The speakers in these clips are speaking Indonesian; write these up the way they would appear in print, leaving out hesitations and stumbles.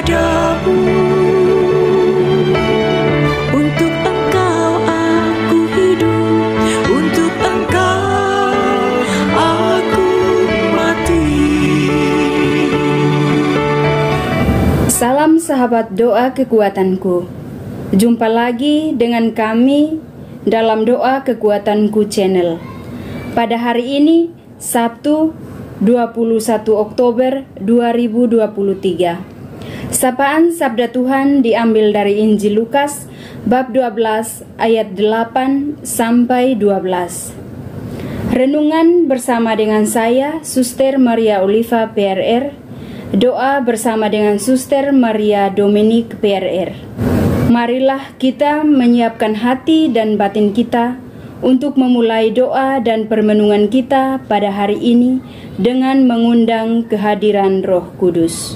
kepadamu. Untuk Engkau aku hidup, untuk Engkau aku mati. Salam sahabat doa kekuatanku. Jumpa lagi dengan kami dalam Doa Kekuatanku channel. Pada hari ini, Sabtu 21 Oktober 2023. Sapaan Sabda Tuhan diambil dari Injil Lukas bab 12 ayat 8 sampai 12. Renungan bersama dengan saya, Suster Maria Oliva PRR. Doa bersama dengan Suster Maria Dominik PRR. Marilah kita menyiapkan hati dan batin kita untuk memulai doa dan permenungan kita pada hari ini dengan mengundang kehadiran Roh Kudus.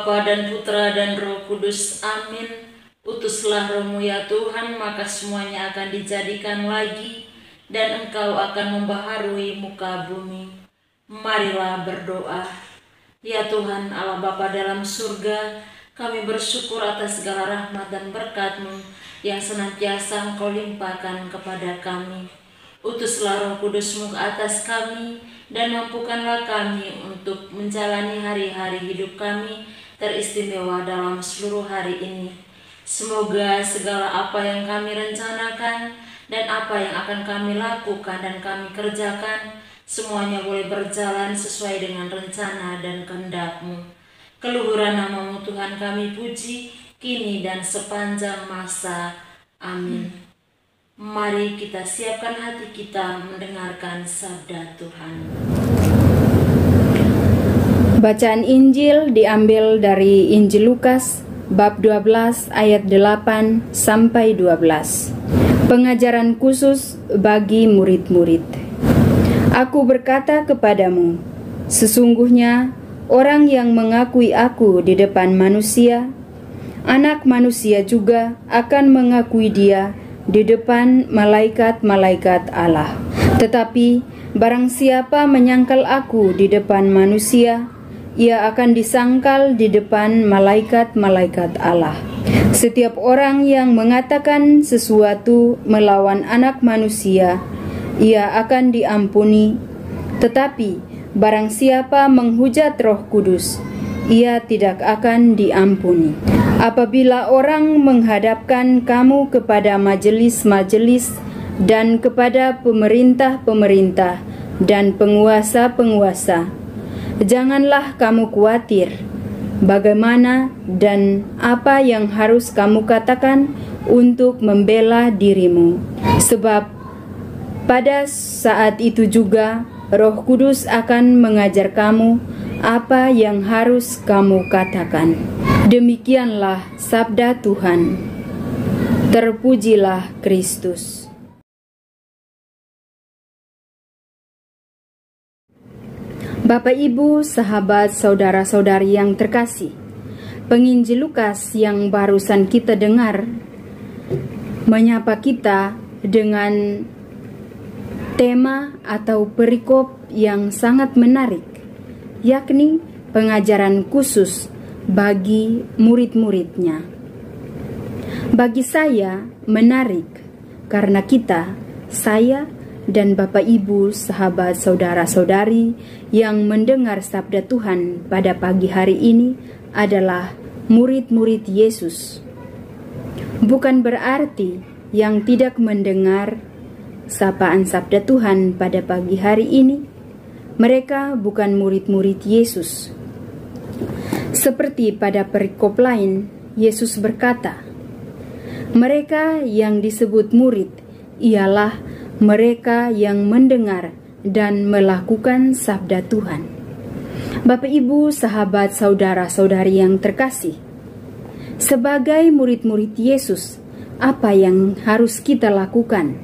Bapa dan Putra dan Roh Kudus, amin. Utuslah Roh-Mu ya Tuhan, maka semuanya akan dijadikan lagi, dan Engkau akan membaharui muka bumi. Marilah berdoa. Ya Tuhan Allah Bapa dalam surga, kami bersyukur atas segala rahmat dan berkat-Mu yang senantiasa Engkau limpahkan kepada kami. Utuslah Roh Kudus-Mu ke atas kami, dan mampukanlah kami untuk menjalani hari-hari hidup kami teristimewa dalam seluruh hari ini. Semoga segala apa yang kami rencanakan dan apa yang akan kami lakukan dan kami kerjakan, semuanya boleh berjalan sesuai dengan rencana dan kehendak-Mu. Keluhuran nama-Mu Tuhan kami puji, kini dan sepanjang masa. Amin. Mari kita siapkan hati kita mendengarkan sabda Tuhan. Bacaan Injil diambil dari Injil Lukas bab 12 ayat 8 sampai 12. Pengajaran khusus bagi murid-murid. Aku berkata kepadamu, sesungguhnya orang yang mengakui aku di depan manusia, Anak Manusia juga akan mengakui dia di depan malaikat-malaikat Allah. Tetapi barang siapa menyangkal aku di depan manusia, ia akan disangkal di depan malaikat-malaikat Allah. Setiap orang yang mengatakan sesuatu melawan Anak Manusia, ia akan diampuni. Tetapi barang siapa menghujat Roh Kudus, ia tidak akan diampuni. Apabila orang menghadapkan kamu kepada majelis-majelis dan kepada pemerintah-pemerintah dan penguasa-penguasa, janganlah kamu khawatir bagaimana dan apa yang harus kamu katakan untuk membela dirimu. Sebab pada saat itu juga Roh Kudus akan mengajar kamu apa yang harus kamu katakan. Demikianlah sabda Tuhan. Terpujilah Kristus. Bapak, Ibu, sahabat, saudara-saudari yang terkasih, Penginjil Lukas yang barusan kita dengar menyapa kita dengan tema atau perikop yang sangat menarik, yakni pengajaran khusus bagi murid-muridnya. Bagi saya menarik karena saya dan Bapak Ibu, sahabat saudara-saudari yang mendengar sabda Tuhan pada pagi hari ini adalah murid-murid Yesus. Bukan berarti yang tidak mendengar sapaan sabda Tuhan pada pagi hari ini, mereka bukan murid-murid Yesus. Seperti pada perikop lain, Yesus berkata, mereka yang disebut murid ialah mereka yang mendengar dan melakukan sabda Tuhan. Bapak Ibu, sahabat saudara-saudari yang terkasih, sebagai murid-murid Yesus, apa yang harus kita lakukan?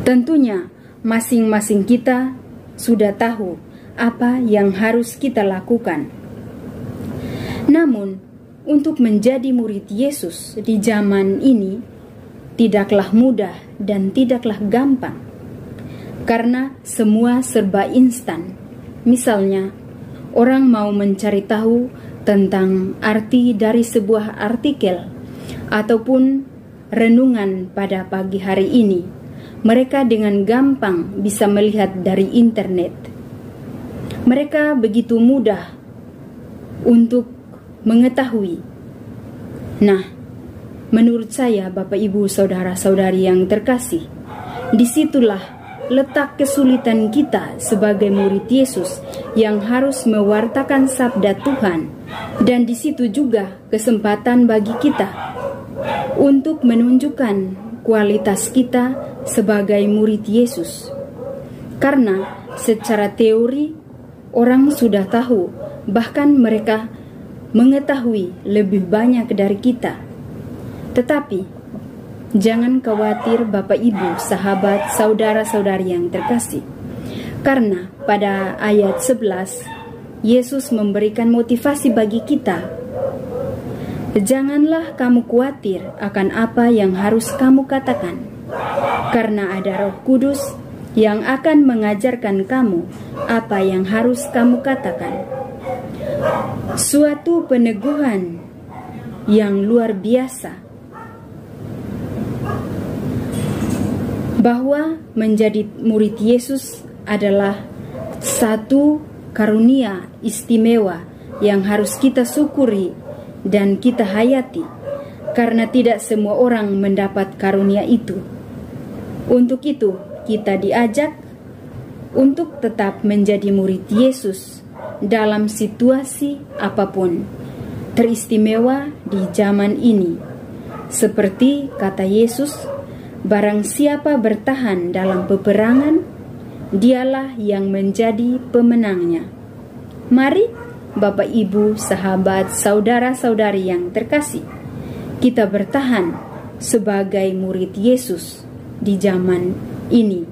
Tentunya masing-masing kita sudah tahu apa yang harus kita lakukan. Namun, untuk menjadi murid Yesus di zaman ini tidaklah mudah dan tidaklah gampang, karena semua serba instan. Misalnya, orang mau mencari tahu tentang arti dari sebuah artikel ataupun renungan pada pagi hari ini, mereka dengan gampang bisa melihat dari internet. Mereka begitu mudah untuk mengetahui. Nah, menurut saya, Bapak Ibu saudara-saudari yang terkasih, disitulah letak kesulitan kita sebagai murid Yesus yang harus mewartakan sabda Tuhan, dan di situ juga kesempatan bagi kita untuk menunjukkan kualitas kita sebagai murid Yesus. Karena secara teori orang sudah tahu, bahkan mereka mengetahui lebih banyak dari kita. Tetapi jangan khawatir Bapak Ibu, sahabat saudara-saudari yang terkasih. Karena pada ayat 11, Yesus memberikan motivasi bagi kita. Janganlah kamu khawatir akan apa yang harus kamu katakan, karena ada Roh Kudus yang akan mengajarkan kamu apa yang harus kamu katakan. Suatu peneguhan yang luar biasa bahwa menjadi murid Yesus adalah satu karunia istimewa yang harus kita syukuri dan kita hayati, karena tidak semua orang mendapat karunia itu. Untuk itu, kita diajak untuk tetap menjadi murid Yesus dalam situasi apapun, teristimewa di zaman ini. Seperti kata Yesus, barang siapa bertahan dalam peperangan, dialah yang menjadi pemenangnya. Mari Bapak Ibu, sahabat saudara-saudari yang terkasih, kita bertahan sebagai murid Yesus di zaman ini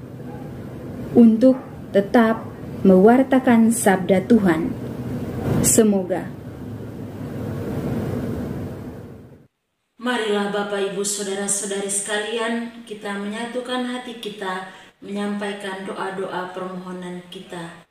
untuk tetap mewartakan sabda Tuhan. Semoga. Marilah Bapak Ibu Saudara-saudari sekalian, kita menyatukan hati kita menyampaikan doa-doa permohonan kita.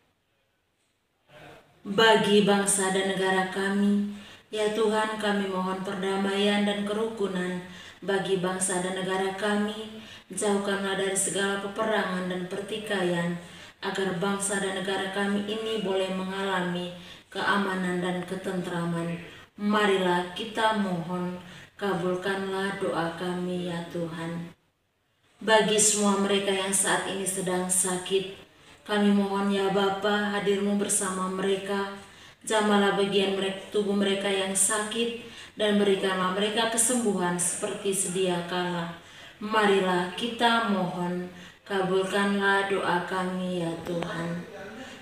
Bagi bangsa dan negara kami, ya Tuhan, kami mohon perdamaian dan kerukunan bagi bangsa dan negara kami. Jauhkanlah dari segala peperangan dan pertikaian, agar bangsa dan negara kami ini boleh mengalami keamanan dan ketentraman. Marilah kita mohon, kabulkanlah doa kami ya Tuhan. Bagi semua mereka yang saat ini sedang sakit, kami mohon ya Bapa, hadir-Mu bersama mereka. Jamahlah bagian tubuh mereka yang sakit, dan berikanlah mereka kesembuhan seperti sedia kala. Marilah kita mohon, kabulkanlah doa kami ya Tuhan.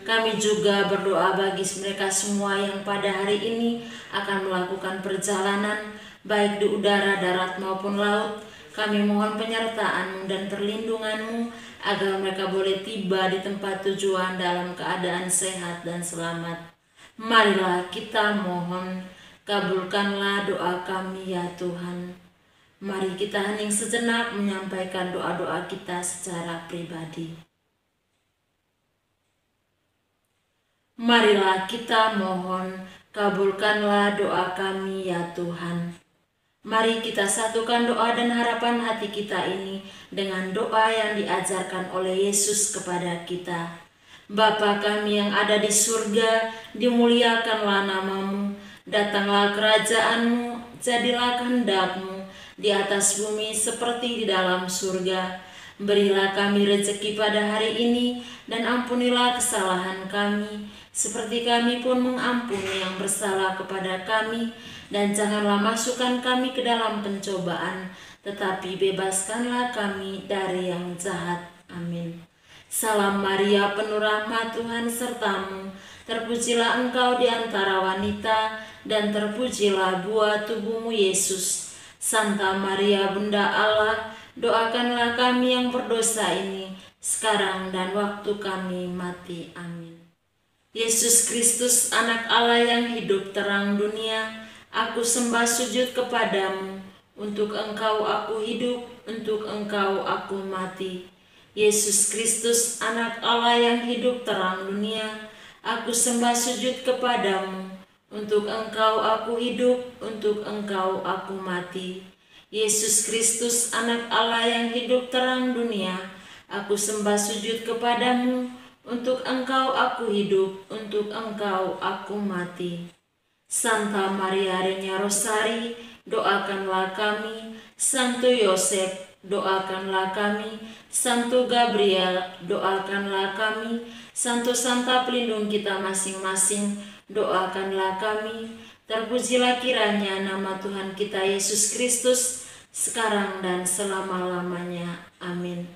Kami juga berdoa bagi mereka semua yang pada hari ini akan melakukan perjalanan, baik di udara, darat maupun laut. Kami mohon penyertaan-Mu dan perlindungan-Mu, agar mereka boleh tiba di tempat tujuan dalam keadaan sehat dan selamat. Marilah kita mohon, kabulkanlah doa kami ya Tuhan. Mari kita hening sejenak menyampaikan doa-doa kita secara pribadi. Marilah kita mohon, kabulkanlah doa kami ya Tuhan. Mari kita satukan doa dan harapan hati kita ini dengan doa yang diajarkan oleh Yesus kepada kita. Bapa kami yang ada di surga, dimuliakanlah namamu, datanglah kerajaanmu, jadilah kehendak-mu di atas bumi seperti di dalam surga. Berilah kami rezeki pada hari ini, dan ampunilah kesalahan kami, seperti kami pun mengampuni yang bersalah kepada kami. Dan janganlah masukkan kami ke dalam pencobaan, tetapi bebaskanlah kami dari yang jahat. Amin. Salam Maria, penuh rahmat, Tuhan sertamu. Terpujilah engkau di antara wanita, dan terpujilah buah tubuhmu Yesus. Santa Maria, Bunda Allah, doakanlah kami yang berdosa ini, sekarang dan waktu kami mati. Amin. Yesus Kristus, anak Allah yang hidup terang dunia, aku sembah sujud kepadamu. Untuk engkau aku hidup, untuk engkau aku mati. Yesus Kristus, anak Allah yang hidup terang dunia, aku sembah sujud kepadamu. Untuk engkau aku hidup, untuk engkau aku mati. Yesus Kristus, anak Allah yang hidup terang dunia, aku sembah sujud kepadamu. Untuk engkau aku hidup, untuk engkau aku mati. Santa Maria Reina Rosari, doakanlah kami. Santo Yosef, doakanlah kami. Santo Gabriel, doakanlah kami. Santo Santa pelindung kita masing-masing, doakanlah kami. Terpujilah kiranya nama Tuhan kita Yesus Kristus, sekarang dan selama-lamanya. Amin.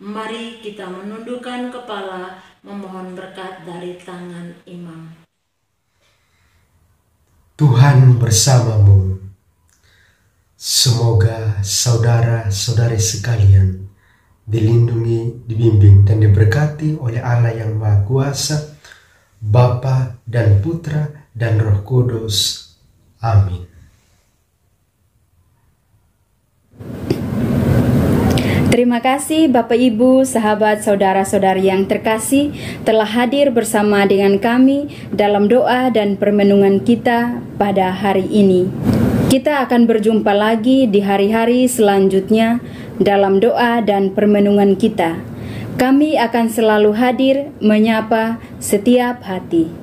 Mari kita menundukkan kepala, memohon berkat dari tangan imam. Tuhan bersamamu. Semoga saudara-saudari sekalian dilindungi, dibimbing, dan diberkati oleh Allah yang Maha Kuasa, Bapa dan Putra dan Roh Kudus. Amin. Terima kasih Bapak Ibu, sahabat saudara-saudari yang terkasih telah hadir bersama dengan kami dalam doa dan permenungan kita pada hari ini. Kita akan berjumpa lagi di hari-hari selanjutnya dalam doa dan permenungan kita. Kami akan selalu hadir menyapa setiap hati.